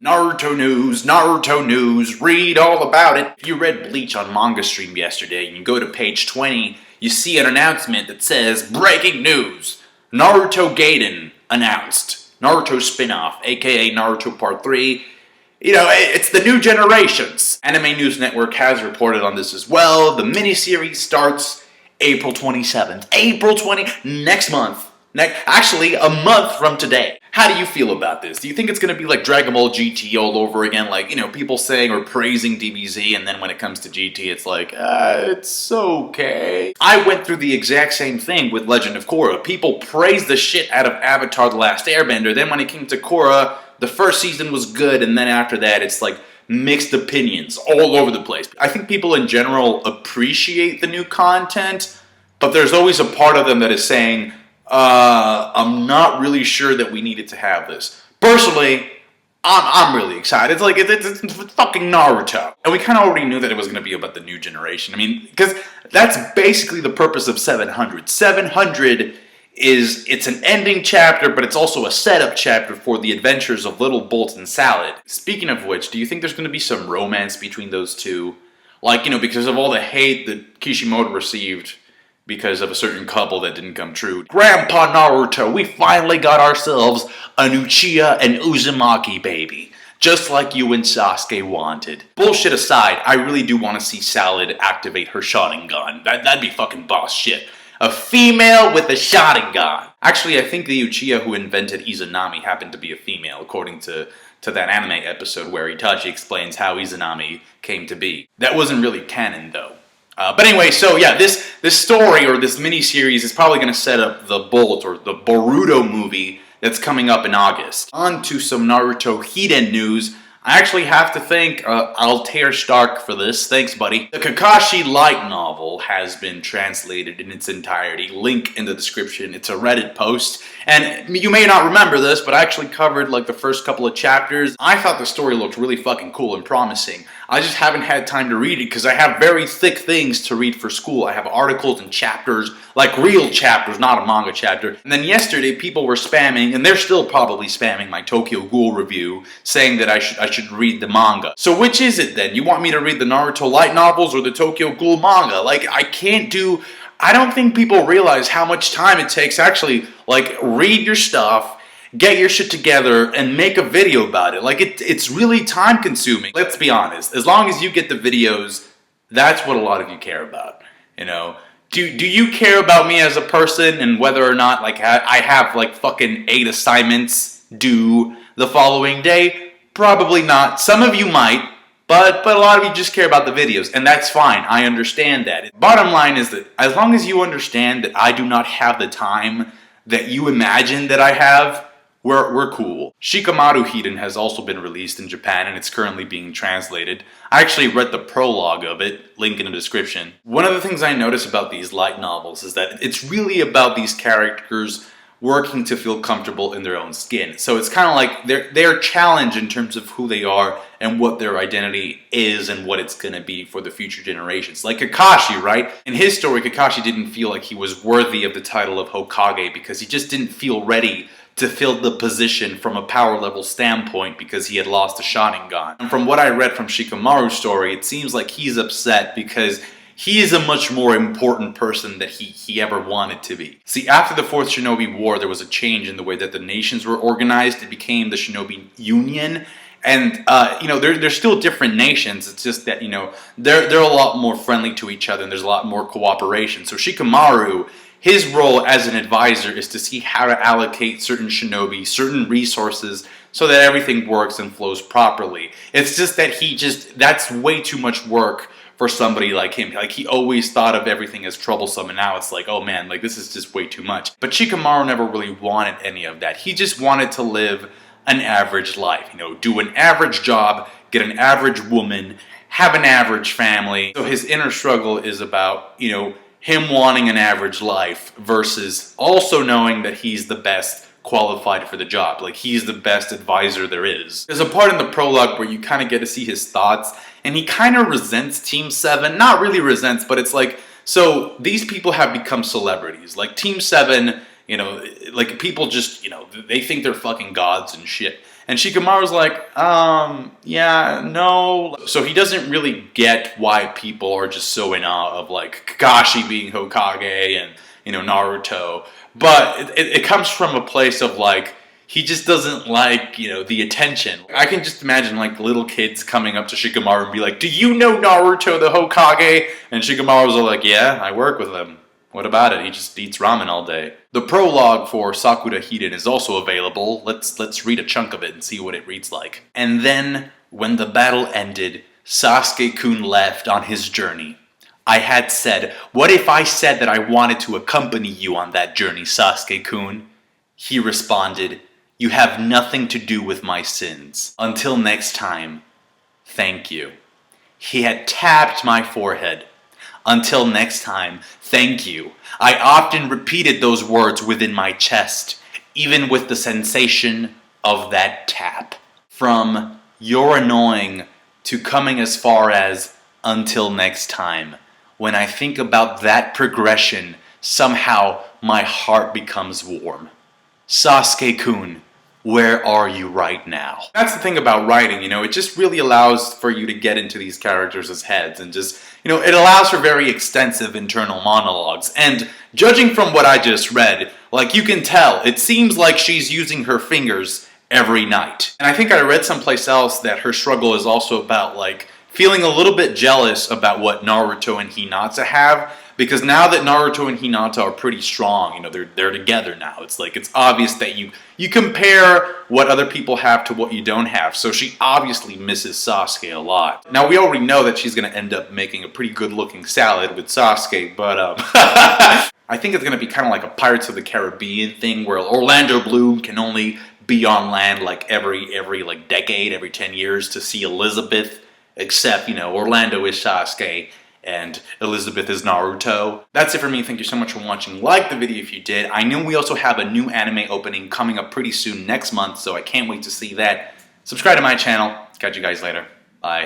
Naruto news, read all about it. If you read Bleach on Manga Stream yesterday and you go to page 20, you see an announcement that says, breaking news, Naruto Gaiden announced. Naruto Spinoff, aka Naruto Part 3. You know, it's the new generations. Anime News Network has reported on this as well. The miniseries starts April 27th. Next month. Actually, a month from today. How do you feel about this? Do you think it's going to be like Dragon Ball GT all over again? Like, you know, people saying or praising DBZ, and then when it comes to GT, it's like, it's okay. I went through the exact same thing with Legend of Korra. People praised the shit out of Avatar The Last Airbender. Then when it came to Korra, the first season was good, and then after that, it's like mixed opinions all over the place. I think people in general appreciate the new content, but there's always a part of them that is saying, I'm not really sure that we needed to have this. Personally, I'm really excited. It's like, it's fucking Naruto. And we kind of already knew that it was going to be about the new generation. I mean, because that's basically the purpose of 700. 700 it's an ending chapter, but it's also a setup chapter for the adventures of Little Bolt and Salad. Speaking of which, do you think there's going to be some romance between those two? Like, you know, because of all the hate that Kishimoto received because of a certain couple that didn't come true. Grandpa Naruto, we finally got ourselves an Uchiha and Uzumaki baby. Just like you and Sasuke wanted. Bullshit aside, I really do want to see Salad activate her Sharingan. That'd be fucking boss shit. A female with a Sharingan. Actually, I think the Uchiha who invented Izanami happened to be a female, according to that anime episode where Itachi explains how Izanami came to be. That wasn't really canon, though. But anyway, so yeah, this story or this mini-series is probably going to set up the Bolt or the Boruto movie that's coming up in August. On to some Naruto Hiden news. I actually have to thank Altair Stark for this. Thanks, buddy. The Kakshi light novel has been translated in its entirety. Link in the description. It's a Reddit post. And you may not remember this, but I actually covered like the first couple of chapters. I thought the story looked really fucking cool and promising. I just haven't had time to read it because I have very thick things to read for school. I have articles and chapters, like real chapters, not a manga chapter. And then yesterday people were spamming, and they're still probably spamming my Tokyo Ghoul review, saying that I should read the manga. So which is it then? You want me to read the Naruto light novels or the Tokyo Ghoul manga? Like, I don't think people realize how much time it takes actually, like, read your stuff, get your shit together, and make a video about it. Like, it's really time consuming. Let's be honest. As long as you get the videos, that's what a lot of you care about. You know? Do you care about me as a person and whether or not, like, I have, like, fucking 8 assignments due the following day? Probably not. Some of you might. But a lot of you just care about the videos, and that's fine. I understand that. Bottom line is that as long as you understand that I do not have the time that you imagine that I have, we're cool. Shikamaru Hiden has also been released in Japan, and it's currently being translated. I actually read the prologue of it, link in the description. One of the things I notice about these light novels is that it's really about these characters working to feel comfortable in their own skin. So it's kind of like they're challenged in terms of who they are and what their identity is and what it's going to be for the future generations. Like Kakashi, right? In his story, Kakashi didn't feel like he was worthy of the title of Hokage because he just didn't feel ready to fill the position from a power level standpoint because he had lost the Sharingan. And from what I read from Shikamaru's story, it seems like he's upset because he is a much more important person than he ever wanted to be. See, after the Fourth Shinobi War, there was a change in the way that the nations were organized. It became the Shinobi Union. And, you know, they're still different nations. It's just that, you know, they're a lot more friendly to each other and there's a lot more cooperation. So Shikamaru, his role as an advisor is to see how to allocate certain shinobi, certain resources, so that everything works and flows properly. It's just that that's way too much work for somebody like him. Like, he always thought of everything as troublesome, and now it's like, oh man, like, this is just way too much. But Shikamaru never really wanted any of that. He just wanted to live an average life, you know, do an average job, get an average woman, have an average family. So his inner struggle is about, you know, him wanting an average life versus also knowing that he's the best qualified for the job. Like, he's the best advisor there is. There's a part in the prologue where you kind of get to see his thoughts, and he kind of resents Team 7. Not really resents, but it's like, so these people have become celebrities. Like, Team 7, you know, like, people just, you know, they think they're fucking gods and shit. And Shikamaru's like, yeah, no. So he doesn't really get why people are just so in awe of like Kakashi being Hokage and, you know, Naruto. But it comes from a place of like, he just doesn't like, you know, the attention. I can just imagine like little kids coming up to Shikamaru and be like, do you know Naruto the Hokage? And Shikamaru's like, yeah, I work with him. What about it? He just eats ramen all day. The prologue for Sakura Hiden is also available. Let's read a chunk of it and see what it reads like. And then, when the battle ended, Sasuke-kun left on his journey. I had said, what if I said that I wanted to accompany you on that journey, Sasuke-kun? He responded, you have nothing to do with my sins. Until next time, thank you. He had tapped my forehead. Until next time, thank you. I often repeated those words within my chest, even with the sensation of that tap. From you're annoying to coming as far as until next time. When I think about that progression, somehow my heart becomes warm. Sasuke-kun, where are you right now? That's the thing about writing, you know, it just really allows for you to get into these characters' heads and just, you know, it allows for very extensive internal monologues. And judging from what I just read, like you can tell, it seems like she's using her fingers every night. And I think I read someplace else that her struggle is also about like feeling a little bit jealous about what Naruto and Hinata have. Because now that Naruto and Hinata are pretty strong, you know, they're together now. It's like, it's obvious that you compare what other people have to what you don't have. So she obviously misses Sasuke a lot. Now, we already know that she's going to end up making a pretty good-looking salad with Sasuke, but, I think it's going to be kind of like a Pirates of the Caribbean thing where Orlando Bloom can only be on land like every like decade, every 10 years to see Elizabeth, except, you know, Orlando is Sasuke and Elizabeth is Naruto. That's it for me. Thank you so much for watching. Like the video if you did. I know we also have a new anime opening coming up pretty soon next month, so I can't wait to see that. Subscribe to my channel. Catch you guys later. Bye.